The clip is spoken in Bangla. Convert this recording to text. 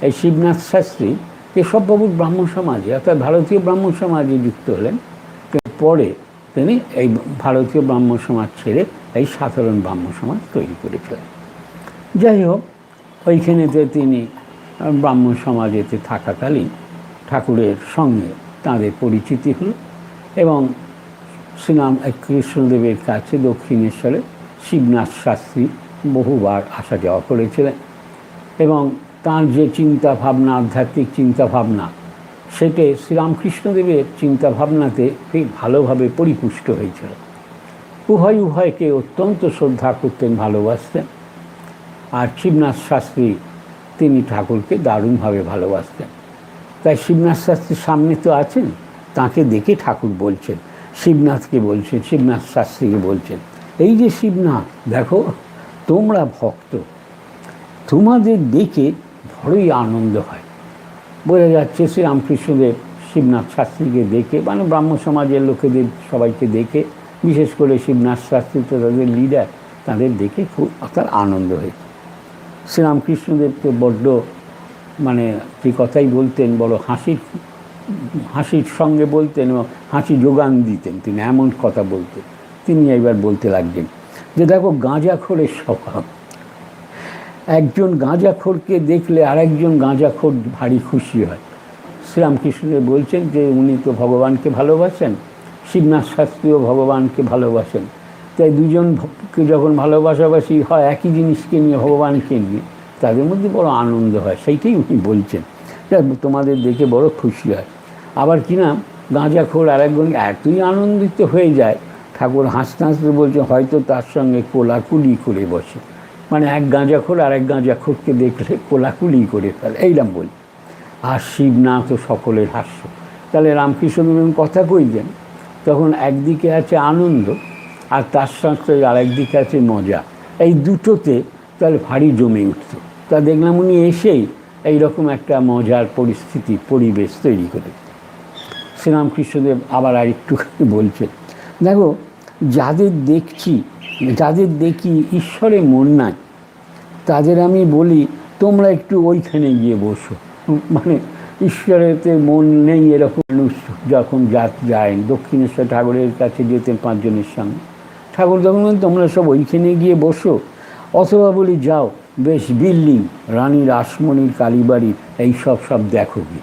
এই শিবনাথ শাস্ত্রী কেশববাবুর ব্রাহ্মণ সমাজে অর্থাৎ ভারতীয় ব্রাহ্মণ সমাজে যুক্ত হলেন। পরে তিনি এই ভারতীয় ব্রাহ্মণ সমাজ ছেড়ে এই সাধারণ ব্রাহ্মণ সমাজ তৈরি করেছিলেন। যাই হোক, ওইখানেতে তিনি ব্রাহ্মণ সমাজেতে থাকাকালীন ঠাকুরের সঙ্গে তাঁদের পরিচিতি হলো এবং শ্রীরাম কৃষ্ণদেবের কাছে দক্ষিণেশ্বরে শিবনাথ শাস্ত্রী বহুবার আসা যাওয়া করেছিলেন এবং তাঁর যে চিন্তা ভাবনা, আধ্যাত্মিক চিন্তা ভাবনা, সেটি শ্রীরামকৃষ্ণদেবের চিন্তাভাবনাতে খুব ভালোভাবে পরিপুষ্ট হয়েছিল। উভয়কে অত্যন্ত শ্রদ্ধা করতেন, ভালোবাসতেন। আর শিবনাথ শাস্ত্রী তিনি ঠাকুরকে দারুণভাবে ভালোবাসতেন। তাই শিবনাথ শাস্ত্রীর সামনে তো আছেন, তাকে দেখে ঠাকুর বলছেন, শিবনাথকে বলছেন, শিবনাথ শাস্ত্রীকে বলছেন, এই যে শিবনাথ, দেখো তোমরা ভক্ত, তোমাদের দেখে বড়ই আনন্দ হয়। বোঝা যাচ্ছে শ্রীরামকৃষ্ণদেব শিবনাথ শাস্ত্রীকে দেখে, মানে ব্রাহ্ম সমাজের লোকেদের সবাইকে দেখে, বিশেষ করে শিবনাথ শাস্ত্রী তো তাদের লিডার, তাদের দেখে খুব তার আনন্দ হয়েছে। শ্রীরামকৃষ্ণদেবকে বড্ড মানে যে কথাই বলতেন, বড় হাসির সঙ্গে বলতেন এবং হাসি যোগান দিতেন তিনি, এমন কথা বলতেন। তিনি এইবার বলতে লাগলেন যে দেখো গাঁজাখোরের স্বভাব, একজন গাঁজাখোরকে দেখলে আরেকজন গাঁজাখোর ভারী খুশি হয়। শ্রীরামকৃষ্ণদেব বলছেন যে উনি তো ভগবানকে ভালোবাসেন, শিবনাথ শাস্ত্রীও ভগবানকে ভালোবাসেন, তাই দুজনকে যখন ভালোবাসাবাসি হয় একই জিনিসকে নিয়ে, ভগবানকে নিয়ে, তাদের মধ্যে বড় আনন্দ হয়। সেইটাই উনি বলছেন, তোমাদের দেখে বড় খুশি হয়। আবার কিনা গাঁজাখোর আরেকজন এতই আনন্দিত হয়ে যায়, ঠাকুর হাসতে হাসতে বলছে হয়তো তার সঙ্গে কোলাকুলি করে বসে, মানে এক গাঁজাখোর আরেক গাঁজাখোরকে দেখলে কোলাকুলি করে ফেলে, এইরকম বলি। আর শিবনাথ ও সকলের হাস্য। তাহলে রামকৃষ্ণদেব কথা কইলেন, তখন একদিকে আছে আনন্দ আর তার সঙ্গে আরেকদিকে আছে মজা, এই দুটোতে তাহলে ভারী জমে উঠত। তা দেখলাম উনি এসেই এইরকম একটা মজার পরিস্থিতি, পরিবেশ তৈরি করে। শ্রীরামকৃষ্ণদেব আবার আরেকটুখানি বলছেন, দেখো যাদের দেখি ঈশ্বরে মন নাই, তাদের আমি বলি তোমরা একটু ওইখানে গিয়ে বসো। মানে ঈশ্বরেতে মন নেই এরকম মানুষ যখন যায়, দক্ষিণেশ্বর ঠাকুরের কাছে যেতেন 5 জনের সঙ্গে, ঠাকুর তখন তোমরা সব ওইখানে গিয়ে বসো, অথবা বলি যাও বেশ বিল্ডিং, রানীর আসমণির, কালীবাড়ি, এইসব দেখো কি।